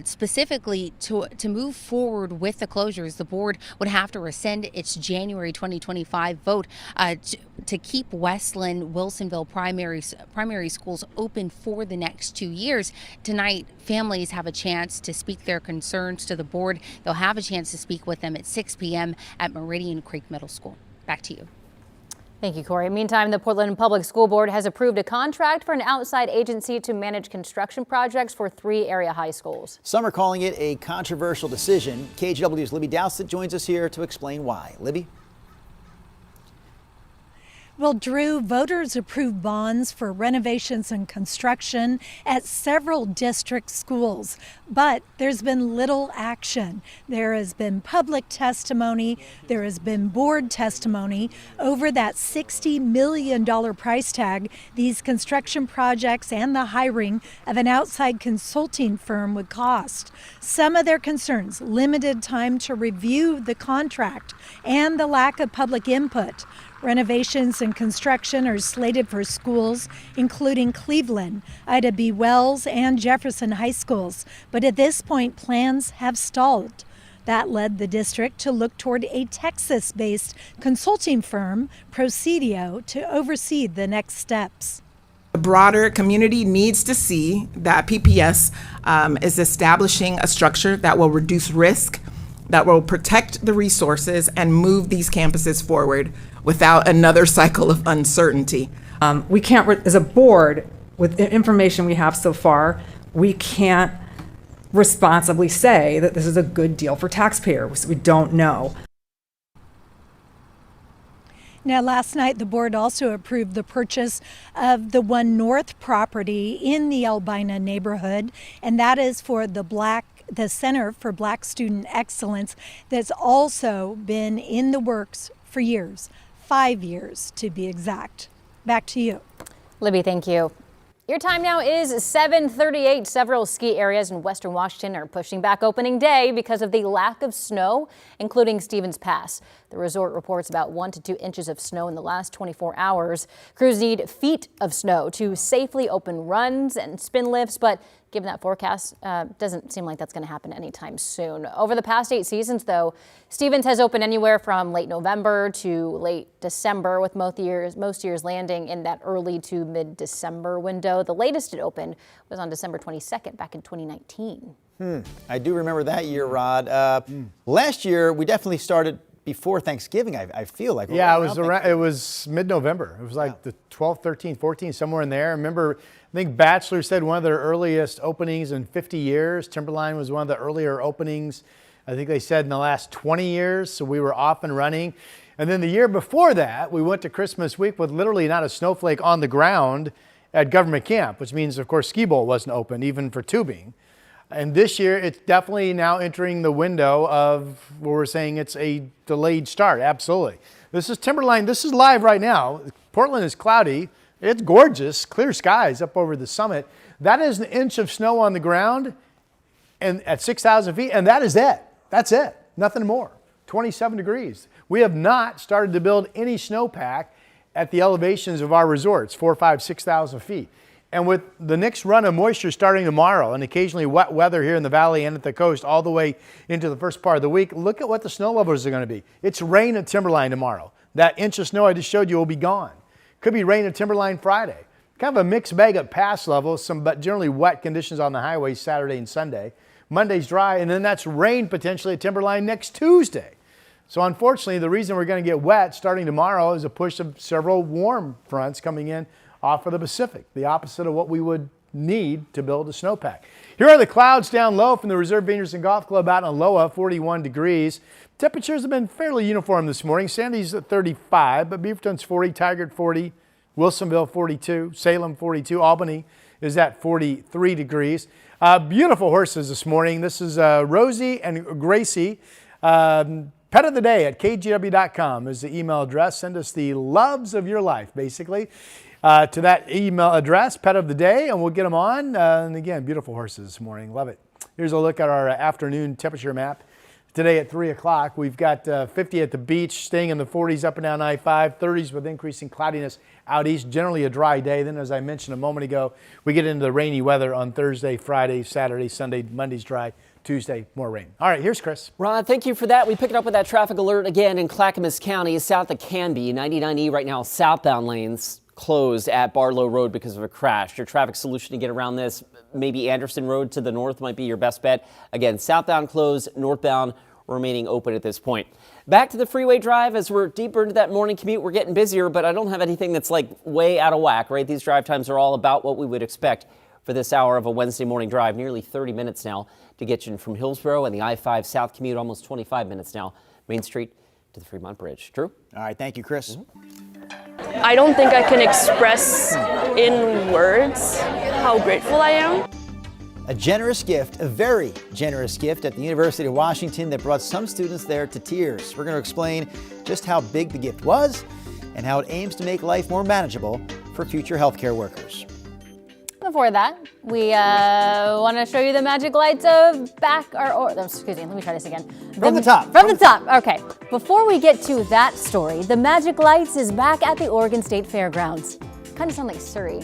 specifically to move forward with the closures, the board would have to rescind its January 2025 vote to keep Westland-Wilsonville primary schools open for the next 2 years. Tonight, families have a chance to speak their concerns to the board. They'll have a chance to speak with them at 6 p.m. at Meridian Creek Middle School. Back to you. Thank you, Corey. Meantime, the Portland Public School Board has approved a contract for an outside agency to manage construction projects for 3 area high schools. Some are calling it a controversial decision. KGW's Libby Dowsett joins us here to explain why. Libby? Well, Drew, voters approved bonds for renovations and construction at several district schools, but there's been little action. There has been public testimony, there has been board testimony over that $60 million price tag these construction projects and the hiring of an outside consulting firm would cost. Some of their concerns: limited time to review the contract and the lack of public input. Renovations and construction are slated for schools including Cleveland, Ida B. Wells, and Jefferson High Schools. But at this point, plans have stalled. That led the district to look toward a Texas-based consulting firm, Presidio, to oversee the next steps. The broader community needs to see that PPS is establishing a structure that will reduce risk, that will protect the resources and move these campuses forward without another cycle of uncertainty. We can't, as a board, with the information we have so far, we can't responsibly say that this is a good deal for taxpayers. We don't know. Now, last night, the board also approved the purchase of the One North property in the Albina neighborhood, and that is for the Center for Black Student Excellence that's also been in the works for years, 5 years to be exact. Back to you. Libby, thank you. Your time now is 7:38. Several ski areas in western Washington are pushing back opening day because of the lack of snow, including Stevens Pass. The resort reports about 1 to 2 inches of snow in the last 24 hours. Crews need feet of snow to safely open runs and spin lifts, but given that forecast, doesn't seem like that's going to happen anytime soon. Over the past 8 seasons, though, Stevens has opened anywhere from late November to late December, with most years landing in that early to mid-December window. The latest it opened was on December 22nd back in 2019. I do remember that year, Rod. Last year, we definitely started before Thanksgiving, I feel like. Yeah, it was mid-November. It was like the 12th, 13th, 14th, somewhere in there. I remember, I think Bachelor said one of their earliest openings in 50 years. Timberline was one of the earlier openings, I think they said in the last 20 years. So we were off and running. And then the year before that, we went to Christmas week with literally not a snowflake on the ground at government camp, which means, of course, Ski Bowl wasn't open, even for tubing. And this year, it's definitely now entering the window of where we're saying it's a delayed start. Absolutely. This is Timberline. This is live right now. Portland is cloudy. It's gorgeous. Clear skies up over the summit. That is an inch of snow on the ground and at 6,000 feet, and that is it. That's it. Nothing more. 27 degrees. We have not started to build any snowpack at the elevations of our resorts, 4,000, 5,000, 6,000 feet. And with the next run of moisture starting tomorrow and occasionally wet weather here in the valley and at the coast all the way into the first part of the week, look at what the snow levels are going to be. It's rain at Timberline tomorrow. That inch of snow I just showed you will be gone. Could be rain at Timberline Friday. Kind of a mixed bag at pass levels, but generally wet conditions on the highways Saturday and Sunday. Monday's dry, and then that's rain potentially at Timberline next Tuesday. So unfortunately, the reason we're going to get wet starting tomorrow is a push of several warm fronts coming in off of the Pacific, the opposite of what we would need to build a snowpack. Here are the clouds down low from the Reserve Vineyards and Golf Club out in Aloha, 41 degrees. Temperatures have been fairly uniform this morning. Sandy's at 35, but Beaverton's 40, Tigard 40, Wilsonville 42, Salem 42, Albany is at 43 degrees. Beautiful horses this morning. This is Rosie and Gracie. Pet of the day at kgw.com is the email address. Send us the loves of your life, basically, to that email address, Pet of the Day, and we'll get them on. And again, beautiful horses this morning. Love it. Here's a look at our afternoon temperature map. Today at 3 o'clock, we've got 50 at the beach, staying in the 40s up and down I-5, 30s with increasing cloudiness out east. Generally a dry day. Then, as I mentioned a moment ago, we get into the rainy weather on Thursday, Friday, Saturday, Sunday. Monday's dry. Tuesday, more rain. All right, here's Chris. Rod, thank you for that. We pick it up with that traffic alert again in Clackamas County, south of Canby. 99E right now, southbound lanes closed at Barlow Road because of a crash. Your traffic solution to get around this, maybe Anderson Road to the north might be your best bet. Again, southbound closed, northbound remaining open at this point. Back to the freeway drive as we're deeper into that morning commute. We're getting busier, but I don't have anything that's like way out of whack, right? These drive times are all about what we would expect for this hour of a Wednesday morning drive. Nearly 30 minutes now to get you from Hillsborough, and the I-5 South commute almost 25 minutes now. Main Street to the Fremont Bridge. Drew? All right, thank you, Chris. I don't think I can express in words how grateful I am. A generous gift, a very generous gift at the University of Washington that brought some students there to tears. We're going to explain just how big the gift was and how it aims to make life more manageable for future healthcare workers. Before that, we want to show you the magic lights of excuse me, let me try this again. From the top. From the top, okay. Before we get to that story, the Magic Lights is back at the Oregon State Fairgrounds. Kind of sound like Surrey,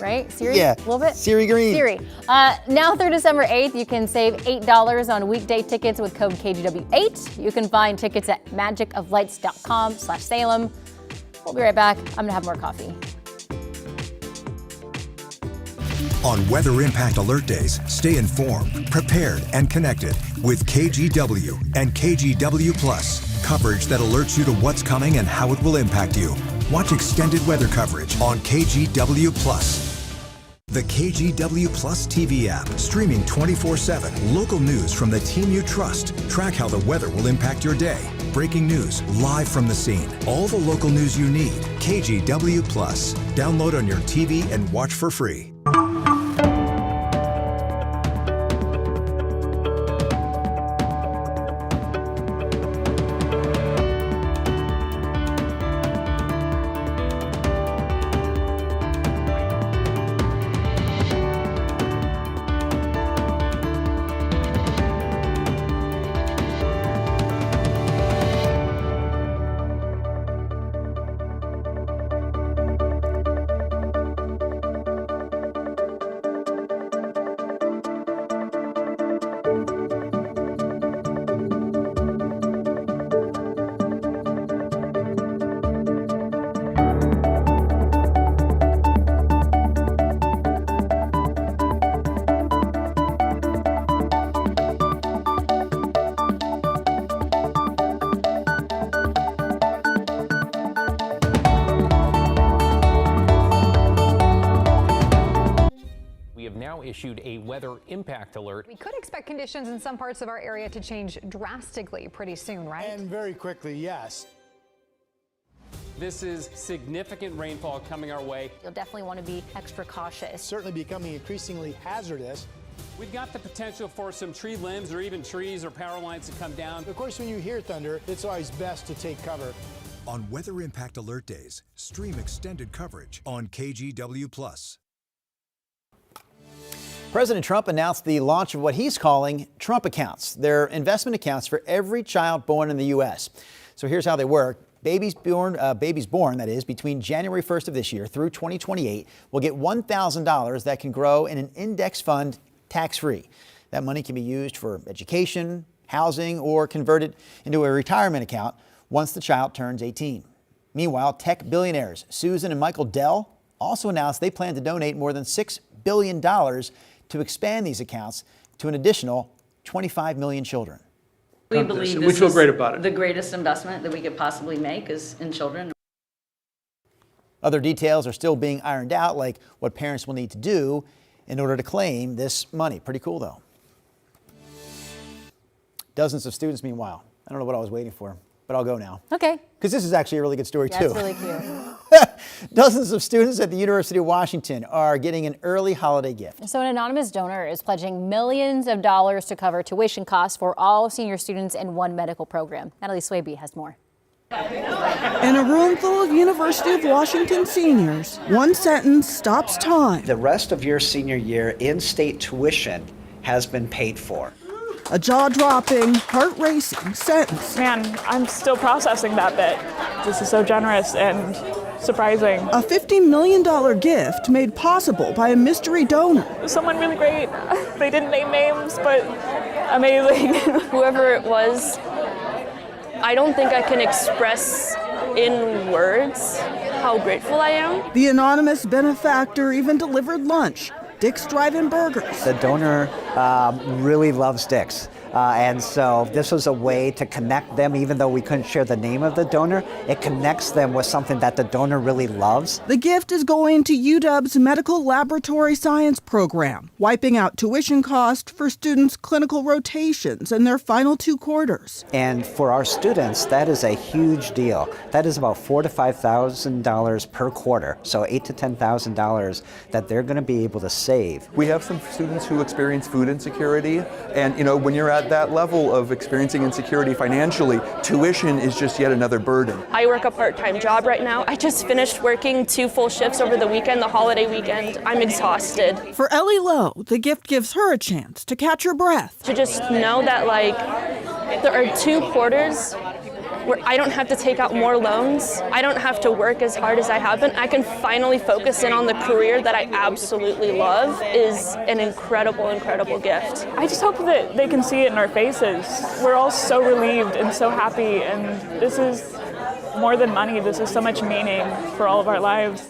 right? Siri? Yeah, a little bit? Siri Green. Siri. Now through December 8th, you can save $8 on weekday tickets with code KGW8. You can find tickets at magicoflights.com/Salem. We'll be right back. I'm gonna have more coffee. On Weather Impact Alert Days, stay informed, prepared, and connected with KGW and KGW Plus. Coverage that alerts you to what's coming and how it will impact you. Watch extended weather coverage on KGW Plus. The KGW Plus TV app, streaming 24/7. Local news from the team you trust. Track how the weather will impact your day. Breaking news, live from the scene. All the local news you need. KGW Plus. Download on your TV and watch for free. Issued a weather impact alert. We could expect conditions in some parts of our area to change drastically pretty soon, right? And very quickly, yes. This is significant rainfall coming our way. You'll definitely want to be extra cautious. Certainly becoming increasingly hazardous. We've got the potential for some tree limbs or even trees or power lines to come down. Of course, when you hear thunder, it's always best to take cover. On Weather Impact Alert Days, stream extended coverage on KGW Plus. President Trump announced the launch of what he's calling Trump accounts. They're investment accounts for every child born in the U.S. So here's how they work. Babies born, that is, between January 1st of this year through 2028 will get $1,000 that can grow in an index fund tax-free. That money can be used for education, housing, or converted into a retirement account once the child turns 18. Meanwhile, tech billionaires Susan and Michael Dell also announced they plan to donate more than $6 billion to expand these accounts to an additional 25 million children. We believe this is the greatest investment that we could possibly make is in children. Other details are still being ironed out, like what parents will need to do in order to claim this money. Pretty cool, though. Dozens of students, meanwhile. I don't know what I was waiting for, but I'll go now. Okay. Because this is actually a really good story, too. That's really cute. Dozens of students at the University of Washington are getting an early holiday gift. So an anonymous donor is pledging millions of dollars to cover tuition costs for all senior students in one medical program. Natalie Swaby has more. In a room full of University of Washington seniors, one sentence stops time. The rest of your senior year in-state tuition has been paid for. A jaw-dropping, heart-racing sentence. Man, I'm still processing that bit. This is so generous and surprising. A $50 million gift made possible by a mystery donor. Someone really great. They didn't name names, but amazing. Whoever it was, I don't think I can express in words how grateful I am. The anonymous benefactor even delivered lunch. Dick's Drive-In Burgers. The donor really loves Dick's. And so this was a way to connect them, even though we couldn't share the name of the donor. It connects them with something that the donor really loves. The gift is going to UW's Medical Laboratory Science program, wiping out tuition costs for students' clinical rotations in their final 2 quarters. And for our students, that is a huge deal. That is about $4,000 to $5,000 per quarter. So $8,000 to $10,000 that they're going to be able to save. We have some students who experience food insecurity, and when you're at that level of experiencing insecurity financially, tuition is just yet another burden. I work a part-time job right now. I just finished working 2 full shifts over the weekend, the holiday weekend. I'm exhausted. For Ellie Lowe, the gift gives her a chance to catch her breath. To just know that there are 2 quarters where I don't have to take out more loans. I don't have to work as hard as I have been. I can finally focus in on the career that I absolutely love is an incredible, incredible gift. I just hope that they can see it in our faces. We're all so relieved and so happy, and this is more than money. This is so much meaning for all of our lives.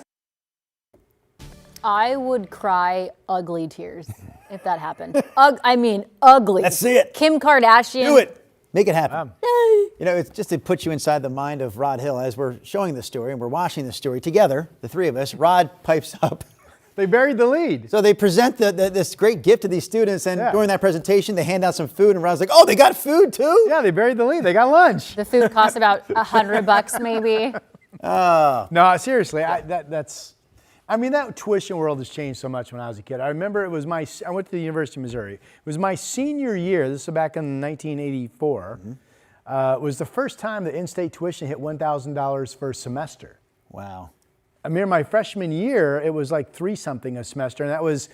I would cry ugly tears if that happened. I mean, ugly. Let's see it. Kim Kardashian. Do it. Make it happen. It's just to put you inside the mind of Rod Hill as we're showing this story and we're watching this story together, the 3 of us. Rod pipes up. They buried the lead. So they present this great gift to these students, and during that presentation, they hand out some food, and Rod's like, "Oh, they got food too?" Yeah, they buried the lead. They got lunch. The food costs about $100 maybe. No, seriously, that tuition world has changed so much when I was a kid. I remember I went to the University of Missouri. It was my senior year. This was back in 1984. It was the first time that in-state tuition hit $1,000 for a semester. Wow. I mean, my freshman year, it was like $3-something a semester, and that was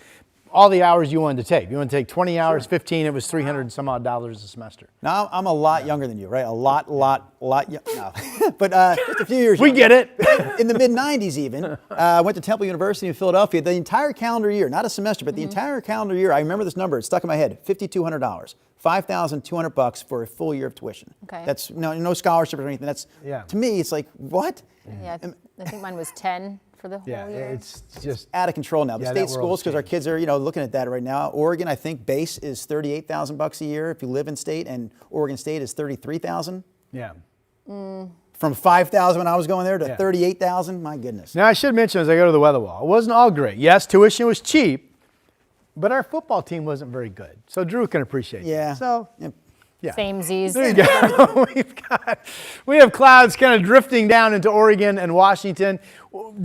all the hours you wanted to take. You wanted to take 20 hours, 15, it was $300 and some odd a semester. Now, I'm a lot younger than you, right? A lot younger. No. But just a few years We get it. In the mid-90s even, I went to Temple University in Philadelphia. The entire calendar year, not a semester, but the entire calendar year, I remember this number, it stuck in my head, $5,200. $5,200 for a full year of tuition. Okay. That's no scholarship or anything. That's, to me, it's like, what? Yeah, I think mine was 10 for the whole year. It's just out of control now. The state schools, because our kids are, looking at that right now. Oregon, I think base is $38,000 a year if you live in state, and Oregon State is $33,000. Yeah. From $5,000 when I was going there to $38,000. My goodness. Now I should mention as I go to the weather wall, it wasn't all great. Yes, tuition was cheap, but our football team wasn't very good. So Drew can appreciate that. So. Yeah. Same Z's. There you go. We have clouds kind of drifting down into Oregon and Washington.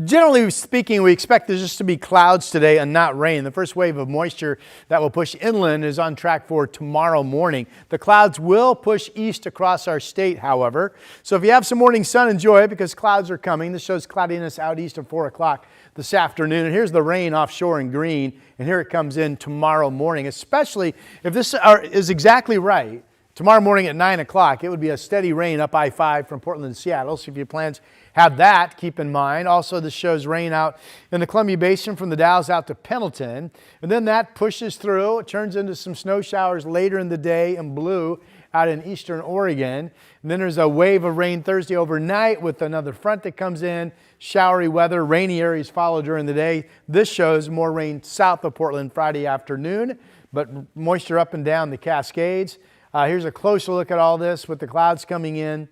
Generally speaking, we expect there's just to be clouds today and not rain. The first wave of moisture that will push inland is on track for tomorrow morning. The clouds will push east across our state, however. So if you have some morning sun, enjoy it because clouds are coming. This shows cloudiness out east at 4 o'clock this afternoon. And here's the rain offshore in green. And here it comes in tomorrow morning, especially if this is exactly right. Tomorrow morning at 9 o'clock, it would be a steady rain up I-5 from Portland to Seattle. So if your plans have that, keep in mind. Also, this shows rain out in the Columbia Basin from the Dalles out to Pendleton. And then that pushes through. It turns into some snow showers later in the day in blue out in eastern Oregon. And then there's a wave of rain Thursday overnight with another front that comes in. Showery weather, rainy areas follow during the day. This shows more rain south of Portland Friday afternoon, but moisture up and down the Cascades. Here's a closer look at all this with the clouds coming in.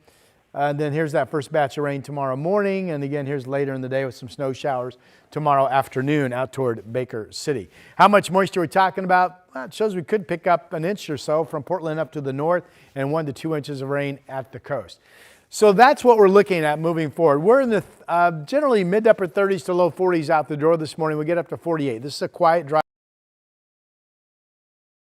Then here's that first batch of rain tomorrow morning. And again, here's later in the day with some snow showers tomorrow afternoon out toward Baker City. How much moisture are we talking about? Well, it shows we could pick up an inch or so from Portland up to the north and 1 to 2 inches of rain at the coast. So that's what we're looking at moving forward. We're in the generally mid to upper 30s to low 40s out the door this morning. We get up to 48. This is a quiet, dry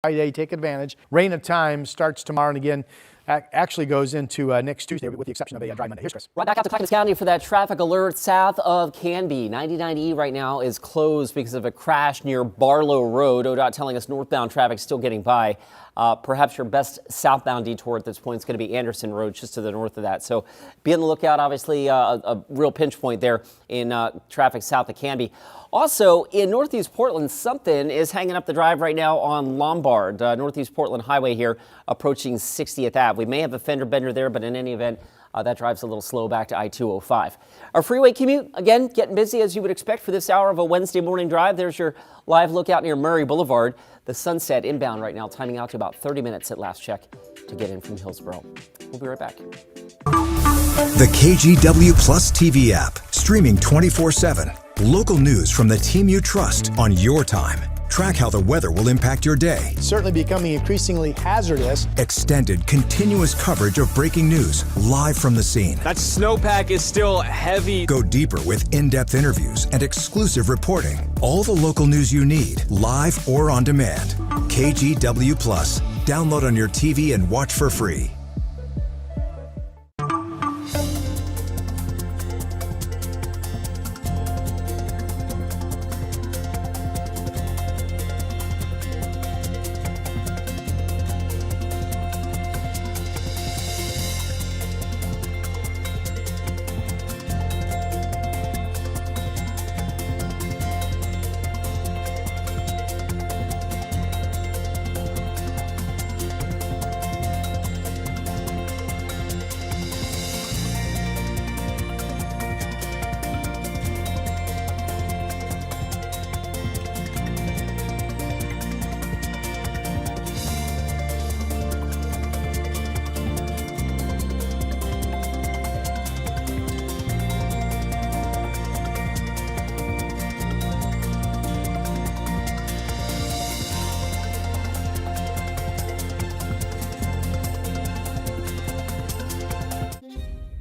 day. Take advantage. Rain at times starts tomorrow and again actually goes into next Tuesday with the exception of a dry Monday. Here's Chris. Right back out to Clackamas County for that traffic alert south of Canby. 99E right now is closed because of a crash near Barlow Road. ODOT telling us northbound traffic still getting by. Perhaps your best southbound detour at this point is going to be Anderson Road, just to the north of that. So be on the lookout. Obviously, a real pinch point there in traffic south of Canby. Also, in Northeast Portland, something is hanging up the drive right now on Lombard, Northeast Portland Highway here, approaching 60th Ave. We may have a fender bender there, but in any event, that drive's a little slow back to I-205. Our freeway commute, again, getting busy as you would expect for this hour of a Wednesday morning drive. There's your live look out near Murray Boulevard. The Sunset inbound right now, timing out to about 30 minutes at last check to get in from Hillsborough. We'll be right back. The KGW Plus TV app, streaming 24/7. Local news from the team you trust on your time. Track how the weather will impact your day. Certainly becoming increasingly hazardous. Extended, continuous coverage of breaking news live from the scene. That snowpack is still heavy. Go deeper with in-depth interviews and exclusive reporting. All the local news you need, live or on demand. KGW Plus. Download on your TV and watch for free.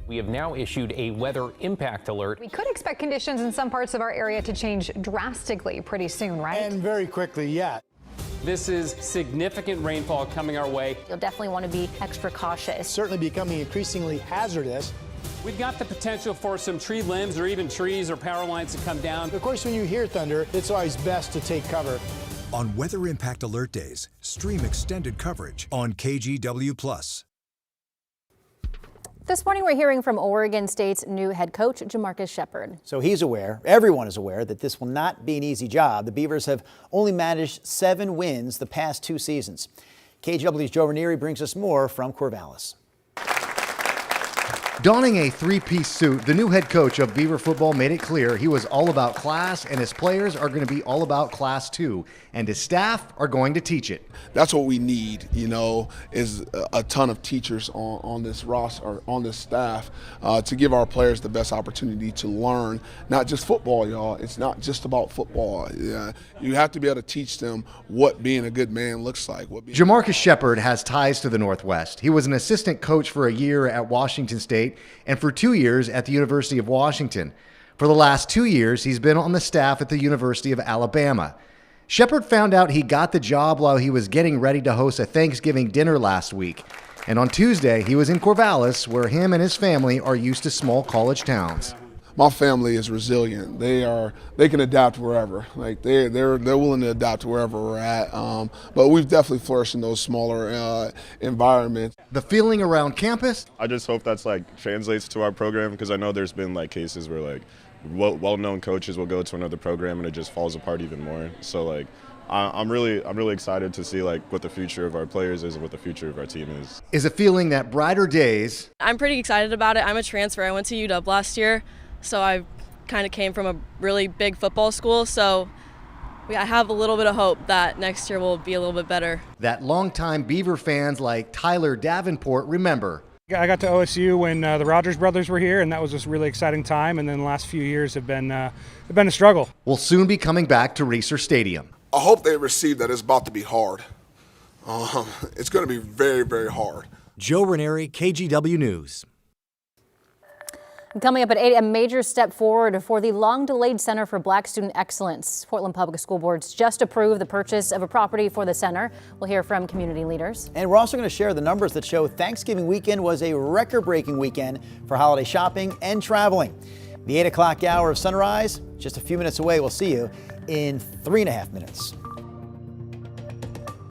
We have now issued a weather impact alert. We could expect conditions in some parts of our area to change drastically pretty soon, right? And very quickly, yeah. This is significant rainfall coming our way. You'll definitely want to be extra cautious. Certainly becoming increasingly hazardous. We've got the potential for some tree limbs or even trees or power lines to come down. Of course, when you hear thunder, it's always best to take cover. On Weather Impact Alert Days, stream extended coverage on KGW Plus. This morning, we're hearing from Oregon State's new head coach, Jamarcus Shepard. So he's aware, everyone is aware, that this will not be an easy job. The Beavers have only managed 7 wins the past 2 seasons. KGW's Joe Ranieri brings us more from Corvallis. Donning a 3-piece suit, the new head coach of Beaver football made it clear he was all about class, and his players are going to be all about class too, and his staff are going to teach it. That's what we need, is a ton of teachers on this roster, or on this staff, to give our players the best opportunity to learn, not just football, y'all. It's not just about football. You have to be able to teach them what being a good man looks like. Jamarcus Shepard has ties to the Northwest. He was an assistant coach for a year at Washington State and for 2 years at the University of Washington. For the last 2 years, he's been on the staff at the University of Alabama. Shepard found out he got the job while he was getting ready to host a Thanksgiving dinner last week. And on Tuesday, he was in Corvallis, where him and his family are used to small college towns. my family is resilient. They can adapt wherever. Like they're willing to adapt to wherever we're at. But we've definitely flourished in those smaller environments. The feeling around campus? I just hope that's like translates to our program, because I know there's been like cases where like well-known coaches will go to another program and it just falls apart even more. So like I'm really excited to see like what the future of our players is and what the future of our team is. Is a feeling that brighter days. I'm pretty excited about it. I'm a transfer. I went to UW last year, so I kind of came from a really big football school. So I have a little bit of hope that next year will be a little bit better. That longtime Beaver fans like Tyler Davenport remember. I got to OSU when the Rogers brothers were here, and that was just a really exciting time. And then the last few years have been a struggle. We'll soon be coming back to Reser Stadium. I hope they receive that it's about to be hard. It's going to be very, very hard. Joe Ranieri, KGW News. Coming up at 8, a major step forward for the long-delayed Center for Black Student Excellence. Portland Public School Board's just approved the purchase of a property for the center. We'll hear from community leaders. And we're also going to share the numbers that show Thanksgiving weekend was a record-breaking weekend for holiday shopping and traveling. The 8 o'clock hour of sunrise, just a few minutes away. We'll see you in 3.5 minutes.